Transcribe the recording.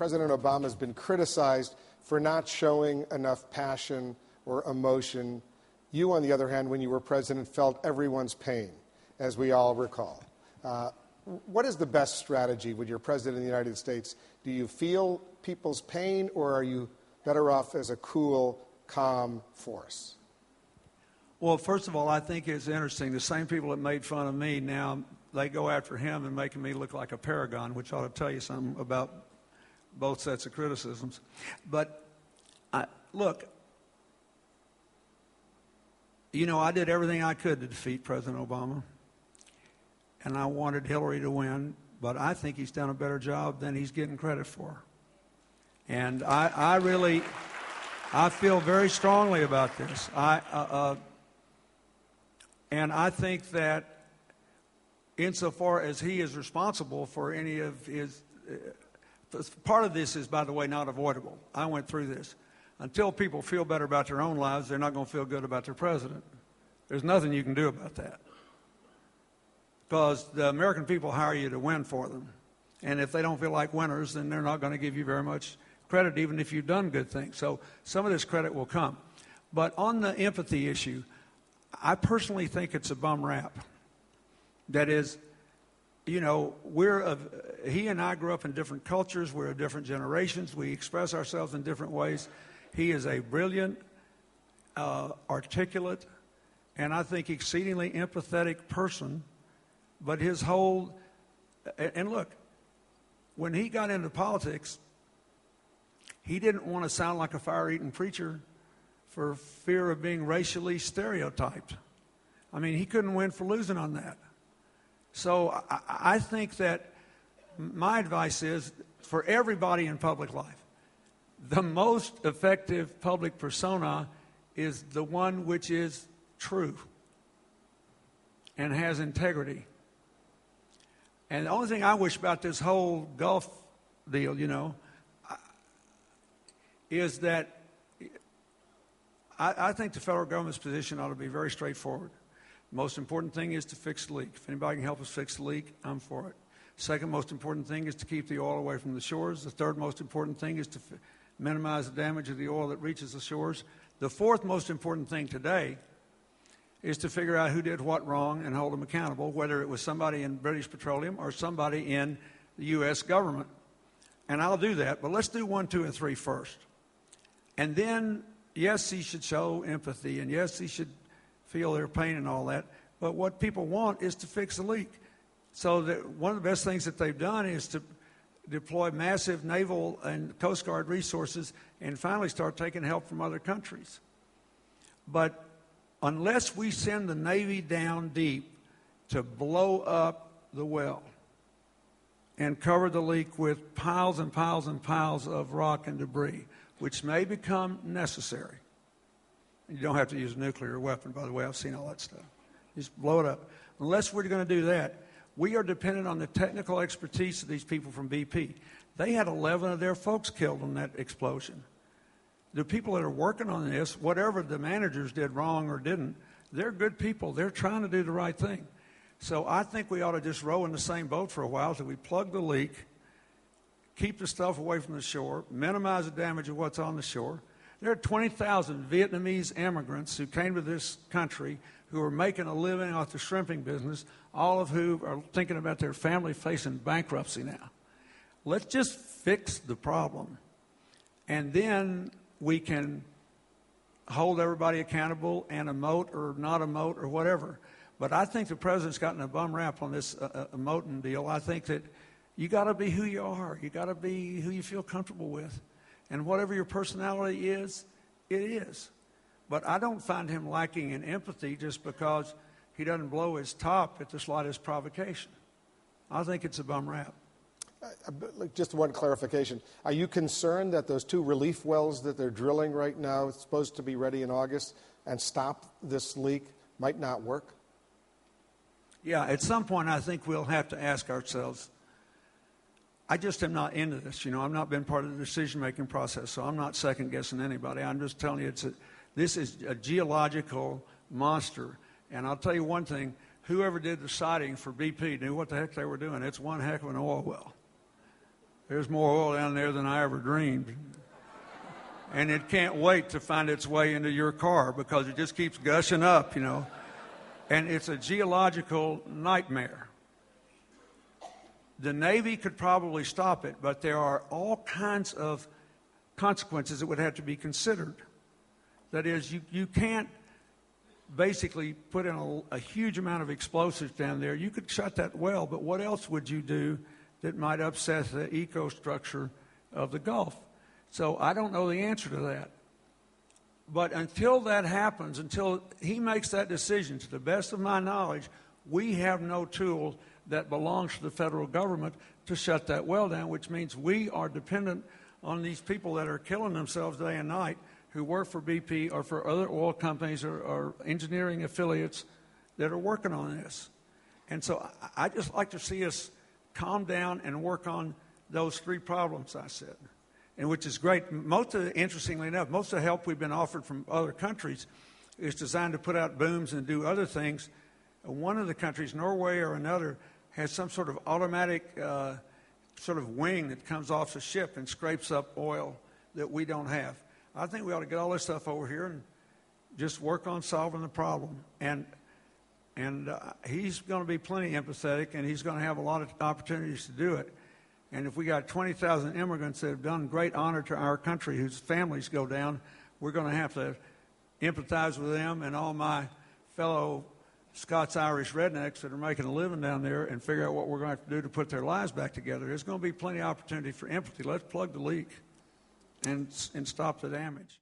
President Obama has been criticized for not showing enough passion or emotion. You, on the other hand, when you were president, felt everyone's pain, as we all recall. What is the best strategy when you're president of the United States? Do you feel people's pain, or are you better off as a cool, calm force? Well, first of all, I think it's interesting. The same people that made fun of me, now they go after him and making me look like a paragon, which ought to tell you something about both sets of criticisms. But look, you know, I did everything I could to defeat President Obama, and I wanted Hillary to win, but I think he's done a better job than he's getting credit for. And I feel very strongly about this. And I think that insofar as he is responsible for any of his, part of this is, by the way, not avoidable. I went through this. Until people feel better about their own lives, they're not going to feel good about their president. There's nothing you can do about that. Because the American people hire you to win for them. And if they don't feel like winners, then they're not going to give you very much credit, even if you've done good things. So some of this credit will come. But on the empathy issue, I personally think it's a bum rap. That is, you know, he and I grew up in different cultures. We're of different generations. We express ourselves in different ways. He is a brilliant, articulate, and I think exceedingly empathetic person. But his whole, and look, when he got into politics, he didn't want to sound like a fire-eating preacher for fear of being racially stereotyped. I mean, he couldn't win for losing on that. So I think that my advice is, for everybody in public life, the most effective public persona is the one which is true and has integrity. And the only thing I wish about this whole Gulf deal, you know, is that I think the federal government's position ought to be very straightforward. The most important thing is to fix the leak. If anybody can help us fix the leak, I'm for it. Second most important thing is to keep the oil away from the shores. The third most important thing is to minimize the damage of the oil that reaches the shores. The fourth most important thing today is to figure out who did what wrong and hold them accountable, whether it was somebody in British Petroleum or somebody in the U.S. government. And I'll do that, but let's do 1, 2, and 3 first. And then, yes, he should show empathy, and yes, he should feel their pain and all that. But what people want is to fix the leak. So one of the best things that they've done is to deploy massive naval and Coast Guard resources and finally start taking help from other countries. But unless we send the Navy down deep to blow up the well and cover the leak with piles and piles and piles of rock and debris, which may become necessary. You don't have to use a nuclear weapon, by the way. I've seen all that stuff. Just blow it up. Unless we're going to do that, we are dependent on the technical expertise of these people from BP. They had 11 of their folks killed in that explosion. The people that are working on this, whatever the managers did wrong or didn't, they're good people. They're trying to do the right thing. So I think we ought to just row in the same boat for a while till we plug the leak, keep the stuff away from the shore, minimize the damage of what's on the shore. There are 20,000 Vietnamese immigrants who came to this country who are making a living off the shrimping business, all of whom are thinking about their family facing bankruptcy now. Let's just fix the problem, and then we can hold everybody accountable and emote or not emote or whatever. But I think the president's gotten a bum rap on this emoting deal. I think that you got to be who you are. You got to be who you feel comfortable with. And whatever your personality is, it is. But I don't find him lacking in empathy just because he doesn't blow his top at the slightest provocation. I think it's a bum rap. Just one clarification. Are you concerned that those 2 relief wells that they're drilling right now, supposed to be ready in August, and stop this leak, might not work? Yeah, at some point I think we'll have to ask ourselves, I just am not into this. You know, I've not been part of the decision-making process, so I'm not second-guessing anybody. I'm just telling you, this is a geological monster. And I'll tell you one thing, whoever did the siting for BP knew what the heck they were doing. It's one heck of an oil well. There's more oil down there than I ever dreamed. And it can't wait to find its way into your car because it just keeps gushing up, you know. And it's a geological nightmare. The Navy could probably stop it, but there are all kinds of consequences that would have to be considered. That is, you can't basically put in a huge amount of explosives down there. You could shut that well, but what else would you do that might upset the ecostructure of the Gulf? So I don't know the answer to that. But until that happens, until he makes that decision, to the best of my knowledge, we have no tool that belongs to the federal government to shut that well down, which means we are dependent on these people that are killing themselves day and night who work for BP or for other oil companies or engineering affiliates that are working on this. And so I just like to see us calm down and work on those three problems I said, and which is great. Interestingly enough, most of the help we've been offered from other countries is designed to put out booms and do other things. One of the countries, Norway or another, has some sort of automatic sort of wing that comes off the ship and scrapes up oil that we don't have. I think we ought to get all this stuff over here and just work on solving the problem. And he's going to be plenty empathetic, and he's going to have a lot of opportunities to do it. And if we got 20,000 immigrants that have done great honor to our country whose families go down, we're going to have to empathize with them and all my fellow Scots-Irish rednecks that are making a living down there and figure out what we're going to have to do to put their lives back together. There's going to be plenty of opportunity for empathy. Let's plug the leak and stop the damage.